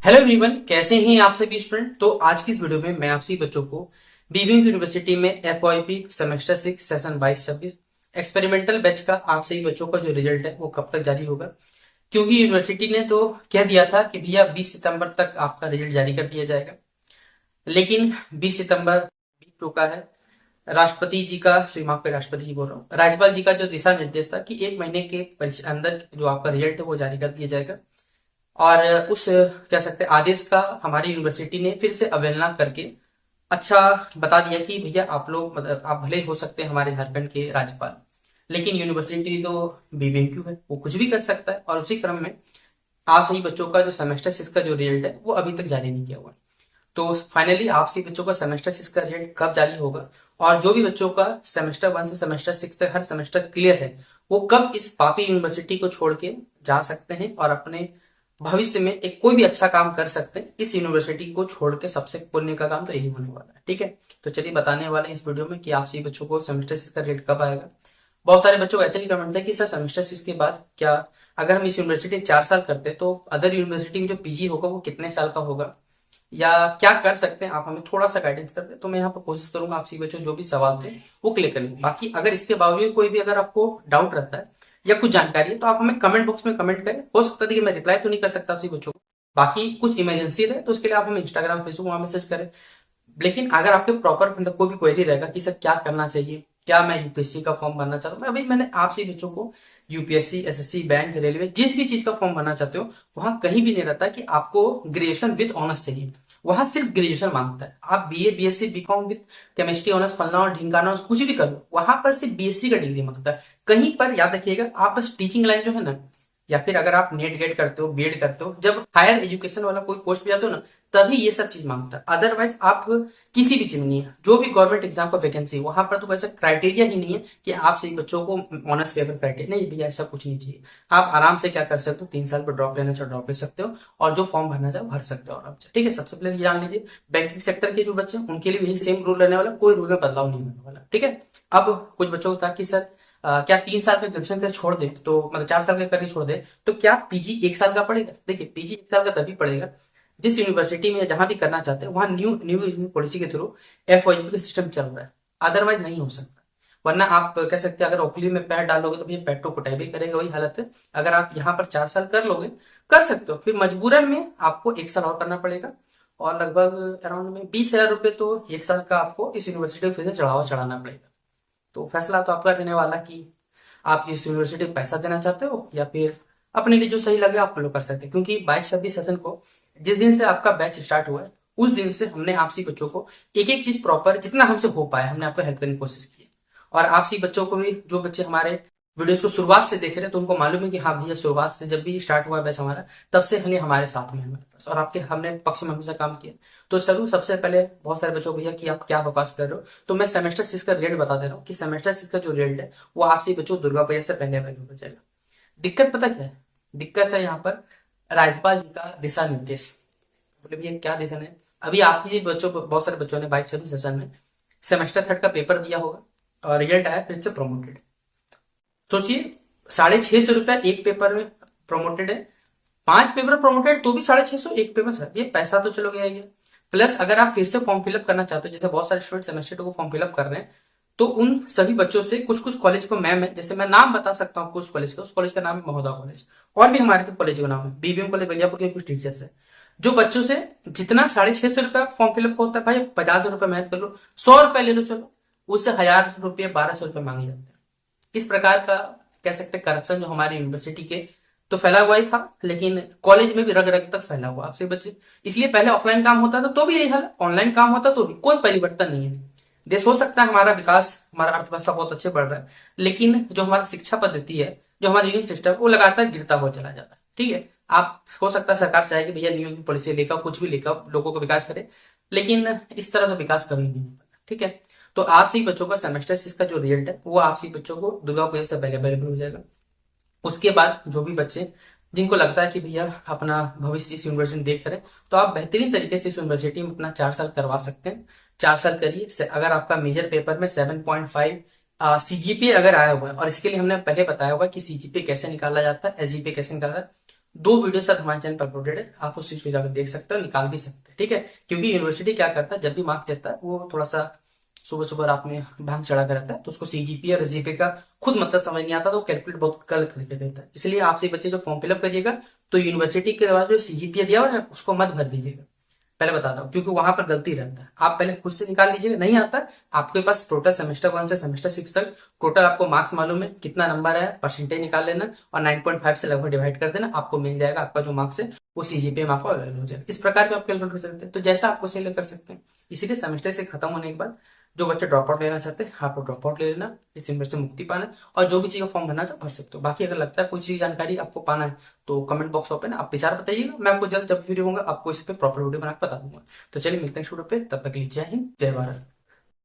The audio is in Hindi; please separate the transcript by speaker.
Speaker 1: हेलो एवरीवन, कैसे हैं आप सभी स्टूडेंट। तो आज की इस वीडियो में मैं आप सभी बच्चों को बीबीएम यूनिवर्सिटी में एफवाईपी सेमेस्टर 6 सेशन 22-26 एक्सपेरिमेंटल बैच का आप सभी बच्चों का जो रिजल्ट है वो कब तक जारी होगा। क्योंकि यूनिवर्सिटी ने तो कह दिया था कि भैया 20 सितंबर तक आपका रिजल्ट जारी कर दिया जाएगा, लेकिन 20 सितंबर बीत चुका है। राष्ट्रपति जी का माफ कर राष्ट्रपति जी बोल रहा हूँ, राज्यपाल जी का जो दिशा निर्देश था कि 1 महीने के अंदर जो आपका रिजल्ट है वो जारी कर दिया जाएगा। और उस कह सकते हैं आदेश का हमारी यूनिवर्सिटी ने फिर से अवहेलना करके अच्छा बता दिया कि भैया आप लोग मतलब आप भले हो सकते हैं हमारे झारखंड के राज्यपाल, लेकिन यूनिवर्सिटी तो बीबीएमक्यू है, वो कुछ भी कर सकता है। और उसी क्रम में आप सही बच्चों का जो सेमेस्टर 6 का जो रिजल्ट है वो अभी तक जारी नहीं किया हुआ है। तो फाइनली आप सभी बच्चों का सेमेस्टर 6 का रिजल्ट कब जारी होगा, और जो भी बच्चों का सेमेस्टर 1 से सेमेस्टर 6 तक हर सेमेस्टर क्लियर है वो कब इस पापी यूनिवर्सिटी को छोड़ के जा सकते हैं और अपने भविष्य में एक कोई भी अच्छा काम कर सकते हैं। इस यूनिवर्सिटी को छोड़ के सबसे पुण्य का काम तो यही होने वाला है। ठीक है, तो चलिए बताने वाले हैं इस वीडियो में कि आप सभी बच्चों को सेमेस्टर 6 का रिजल्ट कब आएगा। बहुत सारे बच्चों को ऐसे भी कमेंट थे कि सर सेमेस्टर 6 के बाद क्या, अगर हम इस यूनिवर्सिटी 4 साल करते तो अदर यूनिवर्सिटी में जो पीजी होगा वो कितने साल का होगा, या क्या कर सकते हैं आप हमें थोड़ा सा गाइडेंस कर दे। तो मैं यहाँ पर कोशिश करूंगा आप सभी बच्चों जो भी सवाल थे वो क्लियर करने। बाकी अगर इसके बावजूद कोई भी अगर आपको डाउट रहता है या कुछ जानकारी है तो आप हमें कमेंट बॉक्स में कमेंट करें। हो सकता है कि मैं रिप्लाई तो नहीं कर सकता आप सभी बच्चों को, बाकी कुछ इमरजेंसी रहे तो उसके लिए आप हमें इंस्टाग्राम फेसबुक वहां मैसेज करें। लेकिन अगर आपके प्रॉपर मतलब कोई भी क्वेरी रहेगा कि सर क्या करना चाहिए, क्या मैं यूपीएससी का फॉर्म भरना चाहता हूँ, मैं अभी मैंने आपसे बच्चों को यूपीएससी एसएससी बैंक रेलवे जिस भी चीज का फॉर्म भरना चाहते हो वहां कहीं भी नहीं रहता कि आपको ग्रेजुएशन विद ऑनर्स चाहिए। वहां सिर्फ ग्रेजुएशन मांगता है। आप BA BSc BCom with chemistry honours फलना और ढिंकाना कुछ भी करो, वहां पर सिर्फ बीएससी का डिग्री मांगता है। कहीं पर याद रखिएगा, आप बस टीचिंग लाइन जो है ना, या फिर अगर आप नेट गेट करते हो बीएड करते हो, जब हायर एजुकेशन वाला कोई पोस्ट पे जाते हो ना तभी ये सब चीज मांगता है। अदरवाइज आप किसी भी चीज में नहीं है। जो भी गवर्नमेंट एग्जाम का वैकेंसी वहां पर तो वैसा क्राइटेरिया ही नहीं है कि आप सही बच्चों को ऑनर्स पेपर क्राइटेरिया, नहीं भैया ऐसा कुछ नहीं चाहिए। आप आराम से क्या कर सकते हो, 3 साल पर ड्रॉप लेना चाहो ड्रॉप ले सकते हो, और जो फॉर्म भरना चाहो भर सकते हो आराम से। ठीक है, सबसे पहले ये जान लीजिए बैंकिंग सेक्टर के जो बच्चे हैं उनके लिए भी यही सेम रूल रहने वाला, कोई रूल में बदलाव नहीं होने वाला। ठीक है, अब कुछ बच्चों को था कि सर क्या 3 साल का ग्रेजुएशन कर छोड़ दे तो मतलब 4 साल का करके छोड़ दे तो क्या पीजी 1 साल का पड़ेगा। देखिए पीजी 1 साल का तभी पड़ेगा जिस यूनिवर्सिटी में जहां भी करना चाहते हैं वहां न्यू न्यू पॉलिसी के थ्रू एफओईपी का सिस्टम चल रहा है। अदरवाइज नहीं हो सकता। वरना आप कह सकते हैं अगर ओखली में पैर डालोगे तो भैया पेट तो कुटाई भी करेगा, वही हालत है। अगर आप यहाँ पर 4 साल कर लोगे कर सकते हो, फिर मजबूरन में आपको 1 साल और करना पड़ेगा। और लगभग अराउंड में 20,000 रुपए तो 1 साल का आपको इस यूनिवर्सिटी को फिर से चढ़ावा चढ़ाना पड़ेगा। तो फैसला तो आपका रहने वाला कि आप इस यूनिवर्सिटी को पैसा देना चाहते हो या फिर अपने लिए जो सही लगे आप फॉलो कर सकते हैं। क्योंकि 22-26 सेशन को जिस दिन से आपका बैच स्टार्ट हुआ है उस दिन से हमने आपसी बच्चों को एक एक चीज प्रॉपर जितना हमसे हो पाया हमने आपको हेल्प करने की कोशिश की है। और आपसी बच्चों को भी, जो बच्चे हमारे वीडियोस को शुरुआत से देख रहे हैं तो उनको मालूम है कि हाँ भैया शुरुआत से जब भी स्टार्ट हुआ बैच हमारा तब से हमारे साथ में हमारे पास, और आपके हमने पक्ष में हमेशा काम किया। तो जरूर सबसे पहले बहुत सारे बच्चों को भैया कि आप क्या बकवास कर रहे हो, तो मैं सेमेस्टर 6 का रिजल्ट बता दे रहा हूँ कि सेमेस्टर 6 का जो रिजल्ट है वो आपसे बच्चों दुर्गा पूजा से पहले अवेलेबल हो जाएगा। दिक्कत पता क्या है, दिक्कत है यहाँ पर राज्यपाल जी का दिशा निर्देश। बोले भैया क्या दिशा है, अभी आपकी जी बच्चों बहुत सारे बच्चों ने 22-26 सेशन में सेमेस्टर 3 का पेपर दिया होगा और रिजल्ट आया फिर से प्रमोटेड। सोचिए 650 रुपया एक पेपर में प्रमोटेड है, 5 पेपर प्रमोटेड तो भी 650, एक पेपर है, ये पैसा तो चलो गया। प्लस अगर आप फिर से फॉर्म फिलअप करना चाहते हो, जैसे बहुत सारे स्टूडेंट सेमेस्टर 2 को फॉर्म फिलअप कर रहे हैं, तो उन सभी बच्चों से कुछ कुछ कॉलेज को मैम है, जैसे मैं नाम बता सकता हूँ आपको उस कॉलेज का, उस कॉलेज का नाम है महोदा कॉलेज, और भी हमारे कॉलेज का नाम है बीबीएम कॉलेज बलियापुर के कुछ टीचर्स है जो बच्चों से जितना 650 रुपया फॉर्म फिलअप होता है, भाई 50 रुपया मेहनत कर लो, 100 रुपया ले लो चलो, उससे 1,000 रुपये 1,200 रुपये मांगे जाते हैं। इस प्रकार का कह सकते हैं करप्शन जो हमारी यूनिवर्सिटी के तो फैला हुआ ही था, लेकिन कॉलेज में भी रग रग तक फैला हुआ आपसे बच्चे। इसलिए पहले ऑफलाइन काम होता था तो भी यही हाल, ऑनलाइन काम होता तो भी कोई परिवर्तन नहीं है। देश हो सकता है हमारा विकास, हमारा अर्थव्यवस्था बहुत अच्छे बढ़ रहा है, लेकिन जो हमारा शिक्षा पद्धति है, जो हमारा यूनियन सिस्टम वो लगातार गिरता हुआ चला जाता है। ठीक है, आप हो सकता है सरकार चाहे कि भैया न्यू पॉलिसी लेकर कुछ भी लेकर लोगों को विकास करे, लेकिन इस तरह तो विकास कभी नहीं होता। ठीक है, तो आप सही बच्चों का सेमेस्टर 6 का जो रिजल्ट है वो आप सही बच्चों को दुर्गा पूजा से पहले अवेलेबल हो जाएगा। उसके बाद जो भी बच्चे जिनको लगता है कि भैया अपना भविष्य इस यूनिवर्सिटी में देख रहे हैं तो आप बेहतरीन तरीके से इस यूनिवर्सिटी में अपना 4 साल करवा सकते हैं। 4 साल करिए। अगर आपका मेजर पेपर में 7.5 सीजीपीए अगर आया हुआ है, और इसके लिए हमने पहले बताया हुआ कि सीजीपीए कैसे निकाला जाता है, एसजीपीए कैसे निकाला जाता है, 2 वीडियो साथ हमारे चैनल पर अपलोडेड है, आप उस चीज को जाकर देख सकते हो, निकाल भी सकते हैं, ठीक है। क्योंकि यूनिवर्सिटी क्या करता है, जब भी मार्क्स देता है वो थोड़ा सा सुबह सुबह रात में भांग चढ़ा कर रहता है, तो उसको सीजीपीए और एसजीपीए का खुद मतलब समझ नहीं आता, तो कैलकुलेट बहुत गलत करके देता है। इसलिए आपसे बच्चे जो फॉर्म फिलअप करिएगा तो यूनिवर्सिटी के बाद जो सीजीपीए दिया हुआ है उसको मत भर दीजिएगा, पहले बताता हूँ, क्योंकि वहां पर गलती रहता है। आप पहले खुद से निकाल लीजिएगा, नहीं आता है आपके पास टोटल सेमेस्टर 1 से सेमेस्टर 6 तक टोटल आपको मार्क्स मालूम है, कितना नंबर है, परसेंटेज निकाल लेना और 9.5 से लगभग डिवाइड कर देना, आपको मिल जाएगा आपका जो मार्क्स है वो सीजीपीए में आपको अवेलेबल हो जाएगा। इस प्रकार भी आप कैलकुलेट कर सकते हैं, तो जैसा आपको सही कर सकते हैं। इसीलिए सेमेस्टर से खत्म होने के बाद जो बच्चे ड्रॉप आउट लेना चाहते हैं आप ड्रॉप आउट ले लेना, इस यूनिवर्सिटी से मुक्ति पाना, और जो भी चीज का फॉर्म भरना चाहो भर सकते हो। बाकी अगर लगता है कोई चीज जानकारी आपको पाना है तो कमेंट बॉक्स ओपन है, आप विचार बताइएगा, मैं आपको जल्द जब वीडियो होगा आपको इस पे प्रॉपर वीडियो बना के बता दूंगा। तो चलिए मिलते हैं स्टूडियो पे, तब तक लीजिए जय हिंद जय भारत।